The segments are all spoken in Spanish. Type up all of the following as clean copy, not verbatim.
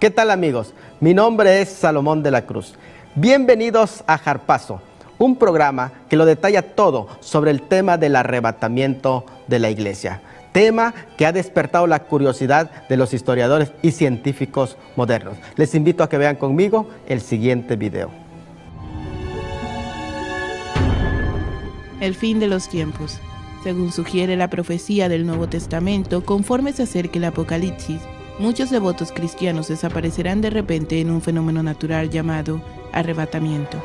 ¿Qué tal, amigos? Mi nombre es Salomón de la Cruz. Bienvenidos a Harpazo, un programa que lo detalla todo sobre el tema del arrebatamiento de la iglesia. Tema que ha despertado la curiosidad de los historiadores y científicos modernos. Les invito a que vean conmigo el siguiente video. El fin de los tiempos. Según sugiere la profecía del Nuevo Testamento, conforme se acerque el Apocalipsis, muchos devotos cristianos desaparecerán de repente en un fenómeno natural llamado arrebatamiento.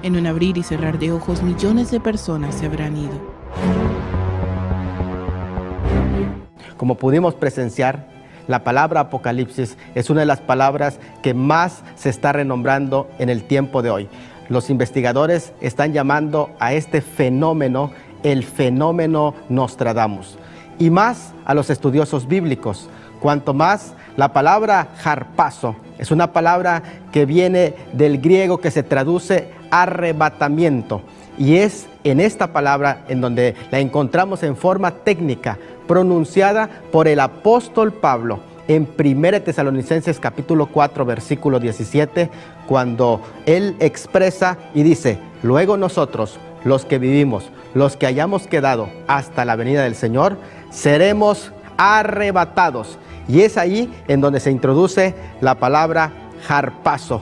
En un abrir y cerrar de ojos, millones de personas se habrán ido. Como pudimos presenciar, la palabra Apocalipsis es una de las palabras que más se está renombrando en el tiempo de hoy. Los investigadores están llamando a este fenómeno el fenómeno Nostradamus. Y más a los estudiosos bíblicos, cuanto más la palabra harpazo es una palabra que viene del griego que se traduce arrebatamiento. Y es en esta palabra en donde la encontramos en forma técnica, pronunciada por el apóstol Pablo en 1 Tesalonicenses capítulo 4, versículo 17, cuando él expresa y dice: luego nosotros, los que vivimos, los que hayamos quedado hasta la venida del Señor, seremos arrebatados. Y es ahí en donde se introduce la palabra harpazo,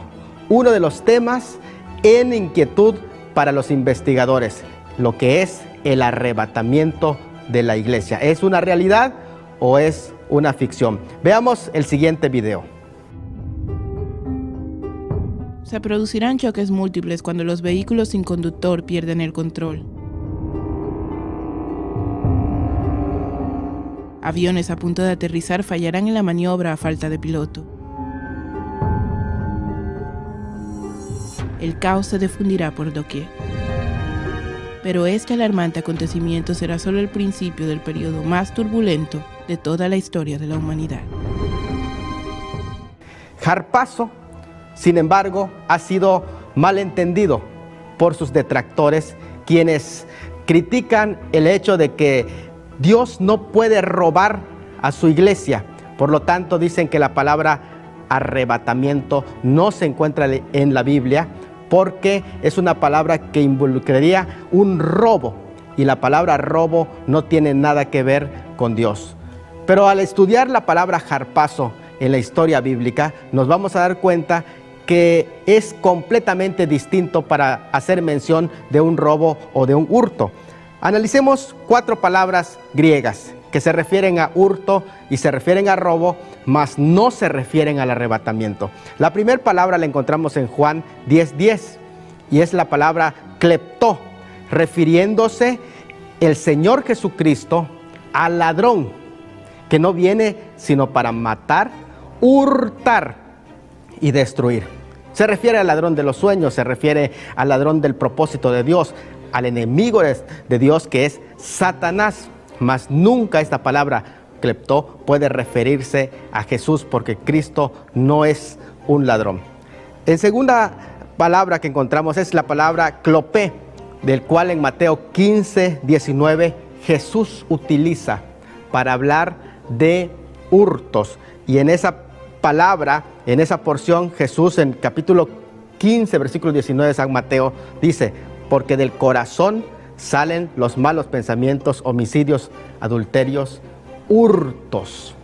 uno de los temas en inquietud para los investigadores, lo que es el arrebatamiento de la iglesia. ¿Es una realidad o es una ficción? Veamos el siguiente video. Se producirán choques múltiples cuando los vehículos sin conductor pierden el control. Aviones a punto de aterrizar fallarán en la maniobra a falta de piloto. El caos se difundirá por doquier. Pero este alarmante acontecimiento será solo el principio del periodo más turbulento de toda la historia de la humanidad. Harpazo, sin embargo, ha sido malentendido por sus detractores, quienes critican el hecho de que Dios no puede robar a su iglesia. Por lo tanto, dicen que la palabra arrebatamiento no se encuentra en la Biblia, porque es una palabra que involucraría un robo, y la palabra robo no tiene nada que ver con Dios. Pero al estudiar la palabra harpazo en la historia bíblica, nos vamos a dar cuenta que es completamente distinto para hacer mención de un robo o de un hurto. Analicemos 4 palabras griegas que se refieren a hurto y se refieren a robo, mas no se refieren al arrebatamiento. La primera palabra la encontramos en Juan 10:10 y es la palabra kleptó, refiriéndose el Señor Jesucristo al ladrón, que no viene sino para matar, hurtar y destruir. Se refiere al ladrón de los sueños, se refiere al ladrón del propósito de Dios, al enemigo de Dios, que es Satanás. Mas nunca esta palabra kleptó puede referirse a Jesús, porque Cristo no es un ladrón. En segunda palabra que encontramos es la palabra clopé, del cual en Mateo 15:19 Jesús utiliza para hablar de hurtos. Y en esa palabra, en esa porción, Jesús en capítulo 15, versículo 19 de San Mateo dice: porque del corazón salen los malos pensamientos, homicidios, adulterios, hurtos.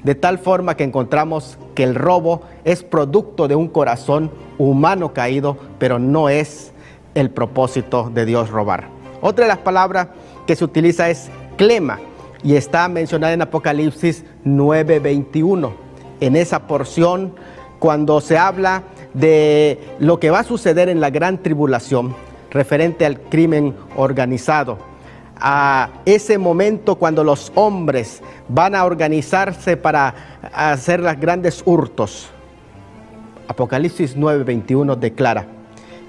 De tal forma que encontramos que el robo es producto de un corazón humano caído, pero no es el propósito de Dios robar. Otra de las palabras que se utiliza es clema, y está mencionada en Apocalipsis 9:21. En esa porción, cuando se habla de lo que va a suceder en la gran tribulación, referente al crimen organizado, a ese momento cuando los hombres van a organizarse para hacer los grandes hurtos. Apocalipsis 9:21 declara: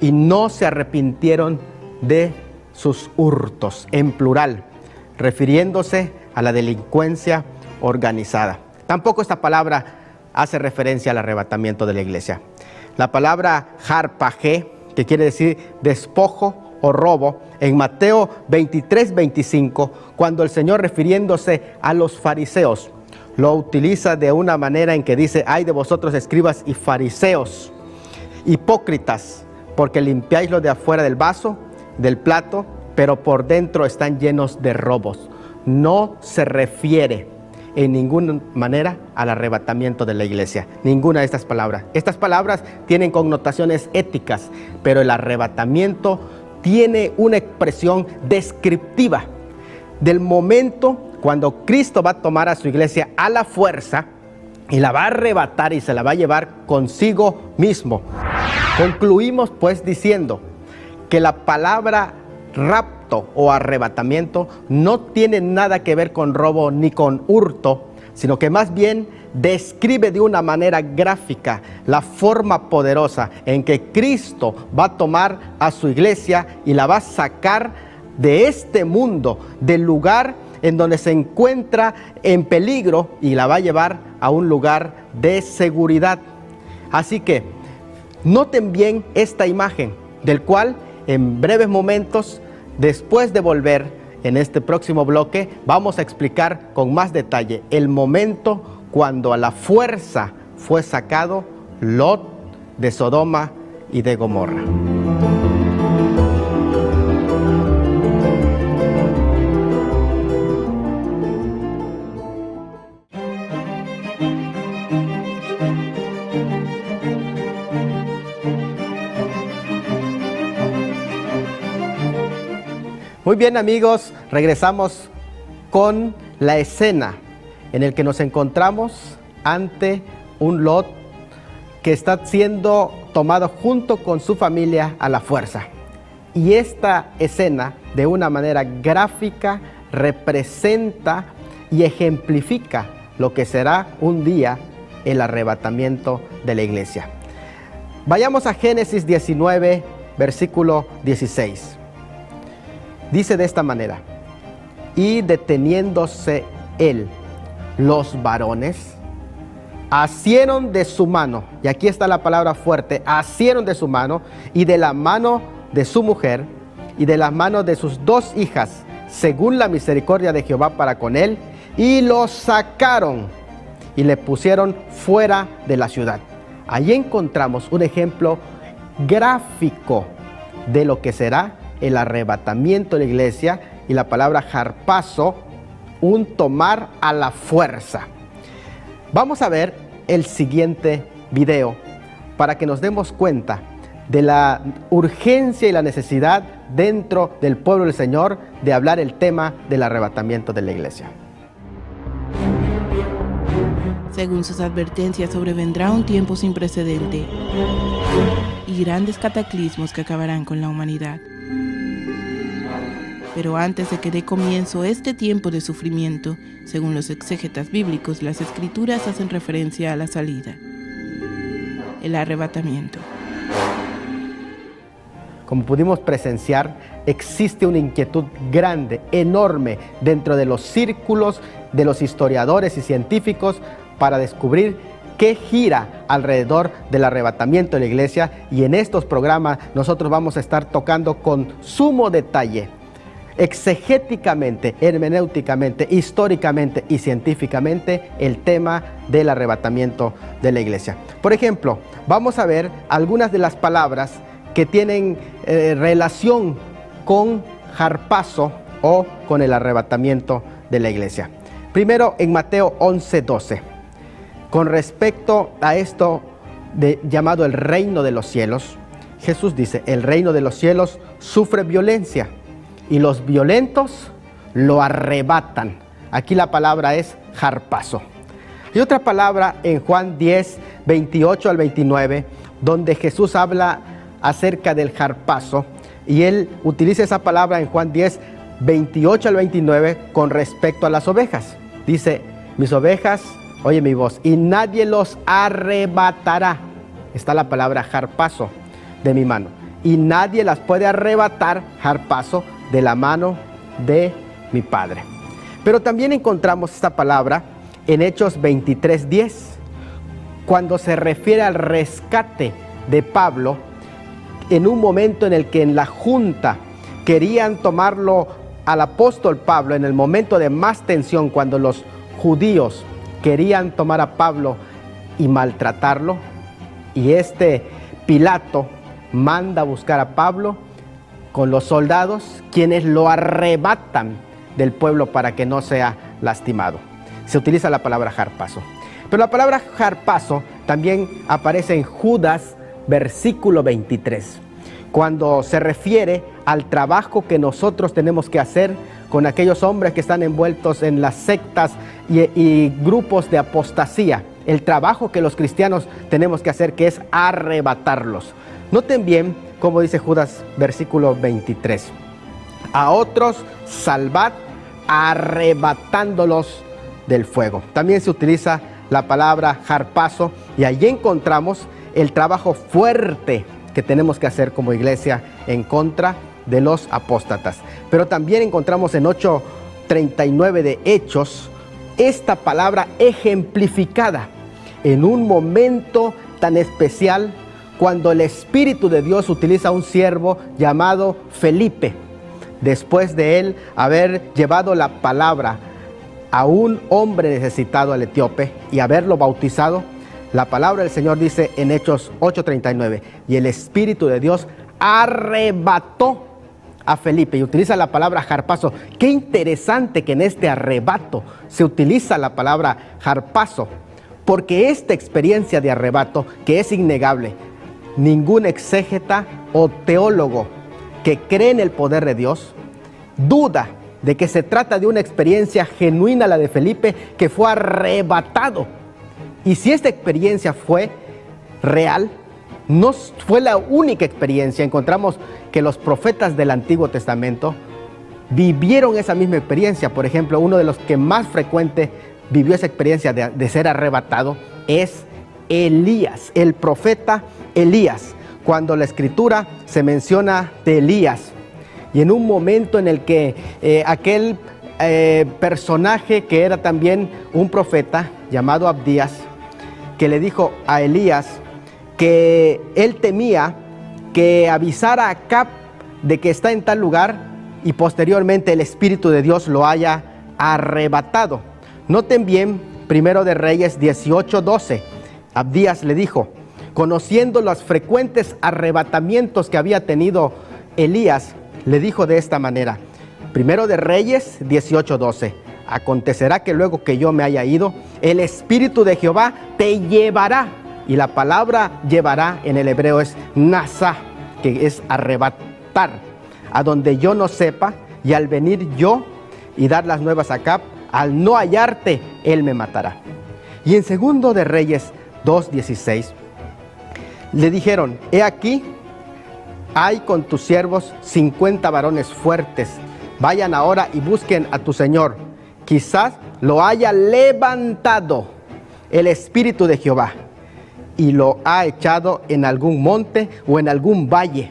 y no se arrepintieron de sus hurtos, en plural, refiriéndose a la delincuencia organizada. Tampoco esta palabra hace referencia al arrebatamiento de la iglesia. La palabra harpagé, que quiere decir despojo o robo, en Mateo 23:25, cuando el Señor, refiriéndose a los fariseos, lo utiliza de una manera en que dice: ay de vosotros escribas y fariseos, hipócritas, porque limpiáis lo de afuera del vaso, del plato, pero por dentro están llenos de robos. No se refiere en ninguna manera al arrebatamiento de la iglesia, ninguna de estas palabras. Estas palabras tienen connotaciones éticas, pero el arrebatamiento tiene una expresión descriptiva del momento cuando Cristo va a tomar a su iglesia a la fuerza y la va a arrebatar y se la va a llevar consigo mismo. Concluimos pues diciendo que la palabra rapto o arrebatamiento no tiene nada que ver con robo ni con hurto, sino que más bien describe de una manera gráfica la forma poderosa en que Cristo va a tomar a su iglesia y la va a sacar de este mundo, del lugar en donde se encuentra en peligro, y la va a llevar a un lugar de seguridad. Así que noten bien esta imagen, del cual en breves momentos, después de volver en este próximo bloque, vamos a explicar con más detalle el momento cuando a la fuerza fue sacado Lot de Sodoma y de Gomorra. Muy bien, amigos, regresamos con la escena en el que nos encontramos ante un Lot que está siendo tomado junto con su familia a la fuerza. Y esta escena, de una manera gráfica, representa y ejemplifica lo que será un día el arrebatamiento de la iglesia. Vayamos a Génesis 19, versículo 16. Dice de esta manera: y deteniéndose él, los varones asieron de su mano, y aquí está la palabra fuerte, asieron de su mano, y de la mano de su mujer, y de las manos de sus dos hijas, según la misericordia de Jehová para con él, y lo sacaron, y le pusieron fuera de la ciudad. Allí encontramos un ejemplo gráfico de lo que será el arrebatamiento de la iglesia, y la palabra harpazo, un tomar a la fuerza. Vamos a ver el siguiente video para que nos demos cuenta de la urgencia y la necesidad dentro del pueblo del Señor de hablar el tema del arrebatamiento de la iglesia. Según sus advertencias, sobrevendrá un tiempo sin precedente y grandes cataclismos que acabarán con la humanidad. Pero antes de que dé comienzo este tiempo de sufrimiento, según los exégetas bíblicos, las escrituras hacen referencia a la salida, el arrebatamiento. Como pudimos presenciar, existe una inquietud grande, enorme, dentro de los círculos de los historiadores y científicos para descubrir qué gira alrededor del arrebatamiento de la iglesia, y en estos programas nosotros vamos a estar tocando con sumo detalle, exegéticamente, hermenéuticamente, históricamente y científicamente, el tema del arrebatamiento de la iglesia. Por ejemplo, vamos a ver algunas de las palabras que tienen relación con harpazo o con el arrebatamiento de la iglesia. Primero, en Mateo 11:12, con respecto a esto llamado el reino de los cielos, Jesús dice: el reino de los cielos sufre violencia, y los violentos lo arrebatan. Aquí la palabra es harpazo. Y otra palabra en Juan 10, 28 al 29, donde Jesús habla acerca del harpazo, y él utiliza esa palabra en Juan 10, 28 al 29 con respecto a las ovejas. Dice: mis ovejas oyen mi voz, y nadie los arrebatará. Está la palabra harpazo de mi mano. Y nadie las puede arrebatar, harpazo, de la mano de mi Padre. Pero también encontramos esta palabra en Hechos 23:10, cuando se refiere al rescate de Pablo, en un momento en el que en la junta querían tomarlo al apóstol Pablo, en el momento de más tensión, cuando los judíos querían tomar a Pablo y maltratarlo, y Pilato manda a buscar a Pablo con los soldados, quienes lo arrebatan del pueblo para que no sea lastimado. Se utiliza la palabra harpazo. Pero la palabra harpazo también aparece en Judas, versículo 23, cuando se refiere al trabajo que nosotros tenemos que hacer con aquellos hombres que están envueltos en las sectas y grupos de apostasía. El trabajo que los cristianos tenemos que hacer, que es arrebatarlos. Noten bien cómo dice Judas, versículo 23. A otros salvad arrebatándolos del fuego. También se utiliza la palabra harpazo, y allí encontramos el trabajo fuerte que tenemos que hacer como iglesia en contra de los apóstatas. Pero también encontramos en 8:39 de Hechos esta palabra ejemplificada en un momento tan especial, cuando el Espíritu de Dios utiliza a un siervo llamado Felipe, después de él haber llevado la palabra a un hombre necesitado, al etíope, y haberlo bautizado. La palabra del Señor dice en Hechos 8:39, y el Espíritu de Dios arrebató a Felipe, y utiliza la palabra harpazo. Qué interesante que en este arrebato se utiliza la palabra harpazo, porque esta experiencia de arrebato, que es innegable, ningún exégeta o teólogo que cree en el poder de Dios duda de que se trata de una experiencia genuina, la de Felipe, que fue arrebatado. Y si esta experiencia fue real, no fue la única experiencia. Encontramos que los profetas del Antiguo Testamento vivieron esa misma experiencia. Por ejemplo, uno de los que más frecuente vivió esa experiencia de ser arrebatado es Elías, el profeta Elías. Cuando la Escritura se menciona de Elías, y en un momento en el que aquel personaje que era también un profeta llamado Abdías, que le dijo a Elías que él temía que avisara a Acab de que está en tal lugar, y posteriormente el Espíritu de Dios lo haya arrebatado. Noten bien, 1 de Reyes 18:12. Abdías le dijo, conociendo los frecuentes arrebatamientos que había tenido Elías, le dijo de esta manera, 1 de Reyes 18:12, acontecerá que luego que yo me haya ido, el Espíritu de Jehová te llevará. Y la palabra llevará en el hebreo es nasá, que es arrebatar, a donde yo no sepa, y al venir yo y dar las nuevas a Acab, al no hallarte, él me matará. Y en 2 de Reyes 2:16, le dijeron, he aquí, hay con tus siervos 50 varones fuertes, vayan ahora y busquen a tu señor, quizás lo haya levantado el Espíritu de Jehová y lo ha echado en algún monte o en algún valle.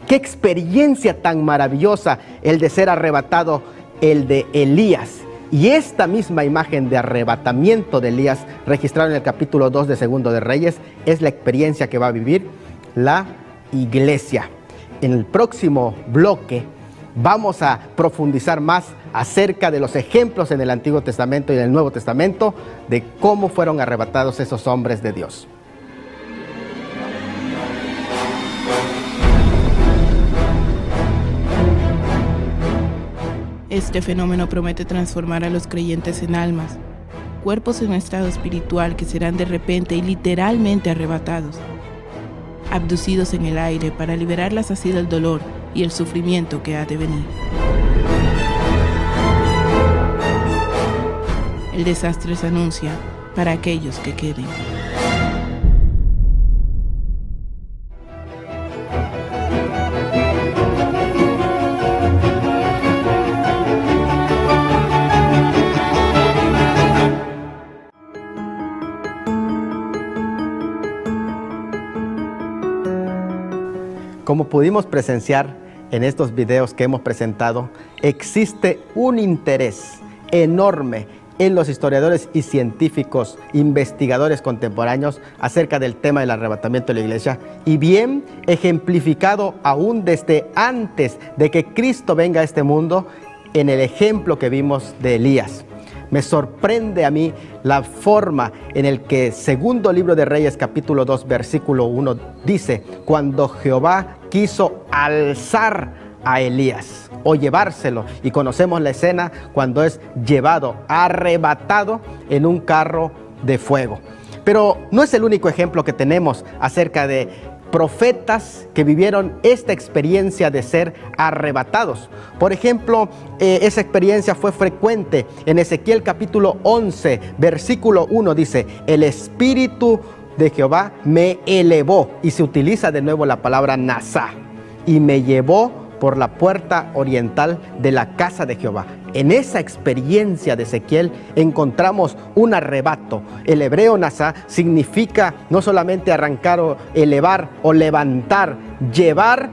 Qué experiencia tan maravillosa el de ser arrebatado, el de Elías. Y esta misma imagen de arrebatamiento de Elías, registrada en el capítulo 2 de 2 de Reyes, es la experiencia que va a vivir la iglesia. En el próximo bloque vamos a profundizar más acerca de los ejemplos en el Antiguo Testamento y en el Nuevo Testamento de cómo fueron arrebatados esos hombres de Dios. Este fenómeno promete transformar a los creyentes en almas, cuerpos en estado espiritual que serán de repente y literalmente arrebatados, abducidos en el aire para liberarlas así del dolor y el sufrimiento que ha de venir. El desastre se anuncia para aquellos que queden. Como pudimos presenciar en estos videos que hemos presentado, existe un interés enorme en los historiadores y científicos, investigadores contemporáneos acerca del tema del arrebatamiento de la iglesia, y bien ejemplificado aún desde antes de que Cristo venga a este mundo en el ejemplo que vimos de Elías. Me sorprende a mí la forma en el que segundo libro de Reyes capítulo 2 versículo 1 dice: cuando Jehová quiso alzar a Elías o llevárselo, y conocemos la escena cuando es llevado, arrebatado en un carro de fuego. Pero no es el único ejemplo que tenemos acerca de profetas que vivieron esta experiencia de ser arrebatados. Por ejemplo, esa experiencia fue frecuente en Ezequiel capítulo 11, versículo 1 dice: el Espíritu de Jehová me elevó, y se utiliza de nuevo la palabra nasá, y me llevó por la puerta oriental de la casa de Jehová. En esa experiencia de Ezequiel encontramos un arrebato. El hebreo nasá significa no solamente arrancar o elevar o levantar, llevar,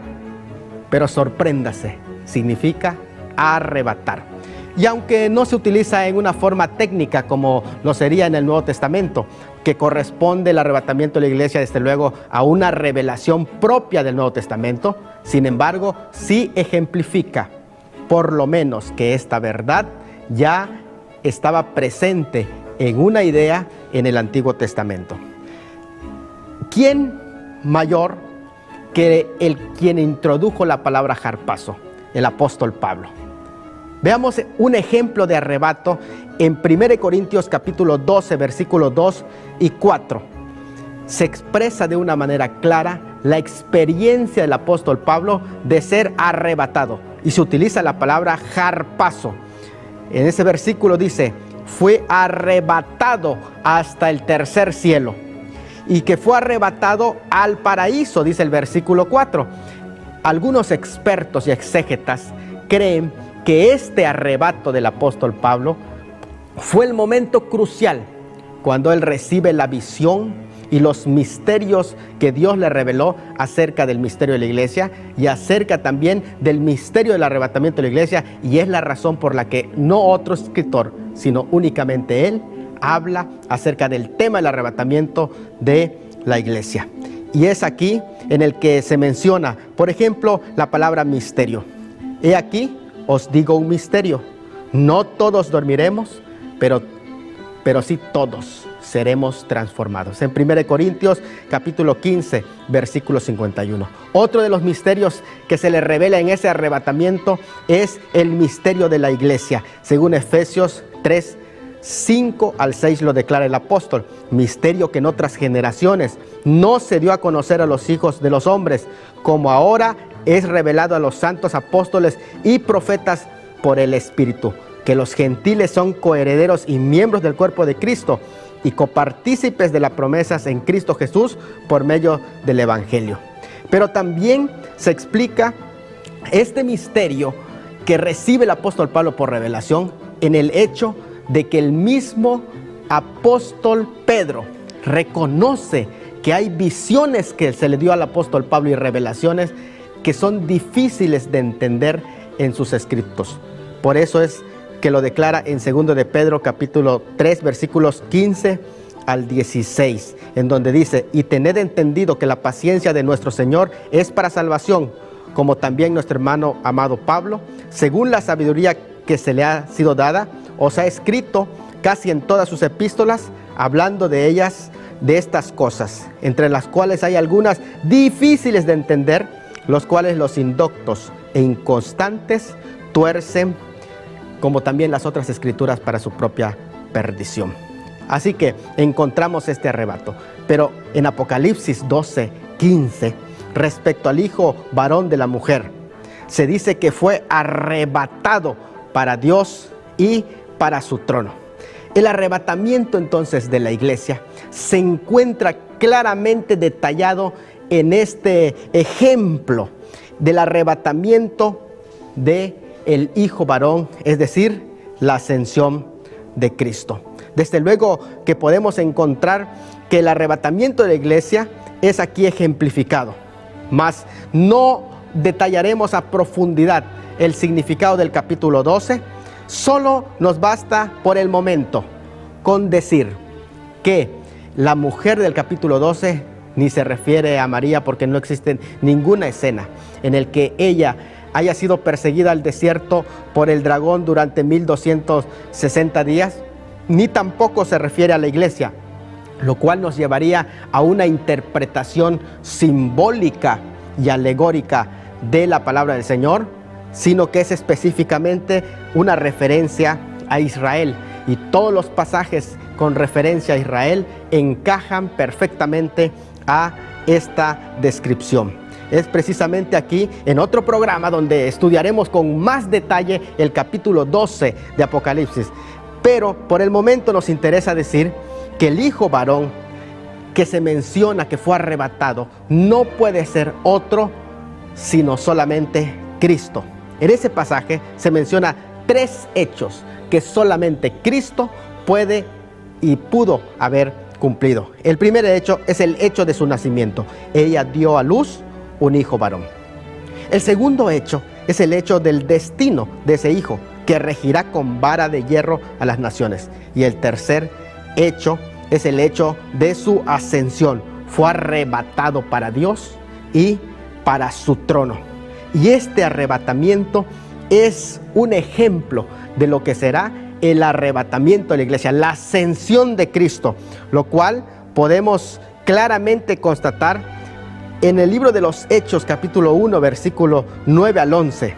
pero sorpréndase, significa arrebatar. Y aunque no se utiliza en una forma técnica como lo sería en el Nuevo Testamento, que corresponde el arrebatamiento de la iglesia desde luego a una revelación propia del Nuevo Testamento, sin embargo, sí ejemplifica por lo menos que esta verdad ya estaba presente en una idea en el Antiguo Testamento. ¿Quién mayor que quien introdujo la palabra harpazo? El apóstol Pablo. Veamos un ejemplo de arrebato en 1 Corintios capítulo 12, versículos 2 y 4. Se expresa de una manera clara la experiencia del apóstol Pablo de ser arrebatado, y se utiliza la palabra harpazo. En ese versículo dice: fue arrebatado hasta el tercer cielo, y que fue arrebatado al paraíso, dice el versículo 4. Algunos expertos y exégetas creen que este arrebato del apóstol Pablo fue el momento crucial cuando él recibe la visión y los misterios que Dios le reveló acerca del misterio de la iglesia y acerca también del misterio del arrebatamiento de la iglesia, y es la razón por la que no otro escritor, sino únicamente él, habla acerca del tema del arrebatamiento de la iglesia. Y es aquí en el que se menciona, por ejemplo, la palabra misterio. He aquí, os digo un misterio: no todos dormiremos, pero sí todos seremos transformados. En 1 Corintios capítulo 15, versículo 51. Otro de los misterios que se le revela en ese arrebatamiento es el misterio de la iglesia. Según Efesios 3, 5 al 6 lo declara el apóstol: misterio que en otras generaciones no se dio a conocer a los hijos de los hombres, como ahora es revelado a los santos apóstoles y profetas por el Espíritu, que los gentiles son coherederos y miembros del cuerpo de Cristo, y copartícipes de las promesas en Cristo Jesús por medio del Evangelio. Pero también se explica este misterio que recibe el apóstol Pablo por revelación en el hecho de que el mismo apóstol Pedro reconoce que hay visiones que se le dio al apóstol Pablo y revelaciones que son difíciles de entender en sus escritos. Por eso es que lo declara en 2 de Pedro capítulo 3 versículos 15 al 16, en donde dice: y tened entendido que la paciencia de nuestro Señor es para salvación, como también nuestro hermano amado Pablo, según la sabiduría que se le ha sido dada, os ha escrito casi en todas sus epístolas, hablando de ellas, de estas cosas, entre las cuales hay algunas difíciles de entender, los cuales los indoctos e inconstantes tuercen, como también las otras escrituras, para su propia perdición. Así que encontramos este arrebato. Pero en Apocalipsis 12, 15, respecto al hijo varón de la mujer, se dice que fue arrebatado para Dios y para su trono. El arrebatamiento entonces de la iglesia se encuentra claramente detallado en este ejemplo del arrebatamiento de el hijo varón, es decir, la ascensión de Cristo. Desde luego que podemos encontrar que el arrebatamiento de la iglesia es aquí ejemplificado, mas no detallaremos a profundidad el significado del capítulo 12. Solo nos basta por el momento con decir que la mujer del capítulo 12 ni se refiere a María, porque no existe ninguna escena en el que ella haya sido perseguida al desierto por el dragón durante 1260 días, ni tampoco se refiere a la iglesia, lo cual nos llevaría a una interpretación simbólica y alegórica de la palabra del Señor, sino que es específicamente una referencia a Israel, y todos los pasajes con referencia a Israel encajan perfectamente a esta descripción. Es precisamente aquí, en otro programa, donde estudiaremos con más detalle el capítulo 12 de Apocalipsis. Pero por el momento nos interesa decir que el hijo varón que se menciona que fue arrebatado no puede ser otro sino solamente Cristo. En ese pasaje se menciona 3 hechos que solamente Cristo puede y pudo haber cumplido. El primer hecho es el hecho de su nacimiento. Ella dio a luz un hijo varón. El segundo hecho es el hecho del destino de ese hijo, que regirá con vara de hierro a las naciones. Y el tercer hecho es el hecho de su ascensión. Fue arrebatado para Dios y para su trono. Y este arrebatamiento es un ejemplo de lo que será el arrebatamiento de la iglesia, la ascensión de Cristo, lo cual podemos claramente constatar en el libro de los Hechos, capítulo 1, versículo 9 al 11,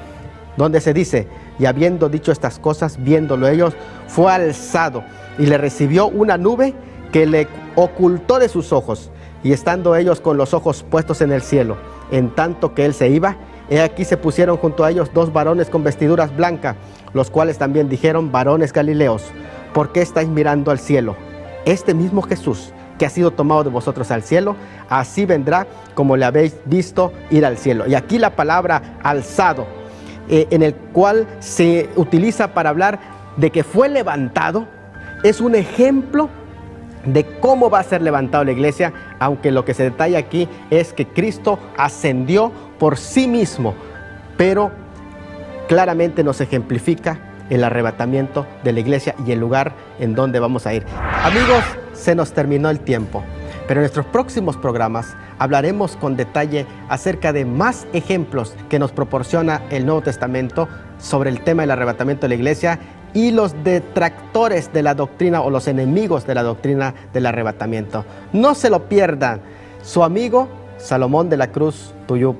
donde se dice: y habiendo dicho estas cosas, viéndolo ellos, fue alzado y le recibió una nube que le ocultó de sus ojos, y estando ellos con los ojos puestos en el cielo, en tanto que él se iba, he aquí se pusieron junto a ellos 2 varones con vestiduras blancas, los cuales también dijeron: varones galileos, ¿por qué estáis mirando al cielo? Este mismo Jesús que ha sido tomado de vosotros al cielo, así vendrá como le habéis visto ir al cielo. Y aquí la palabra alzado, en el cual se utiliza para hablar de que fue levantado, es un ejemplo de cómo va a ser levantado la iglesia, aunque lo que se detalla aquí es que Cristo ascendió por sí mismo, pero claramente nos ejemplifica el arrebatamiento de la iglesia y el lugar en donde vamos a ir. Amigos, se nos terminó el tiempo, pero en nuestros próximos programas hablaremos con detalle acerca de más ejemplos que nos proporciona el Nuevo Testamento sobre el tema del arrebatamiento de la iglesia y los detractores de la doctrina o los enemigos de la doctrina del arrebatamiento. No se lo pierdan. Su amigo Salomón de la Cruz Tuyup.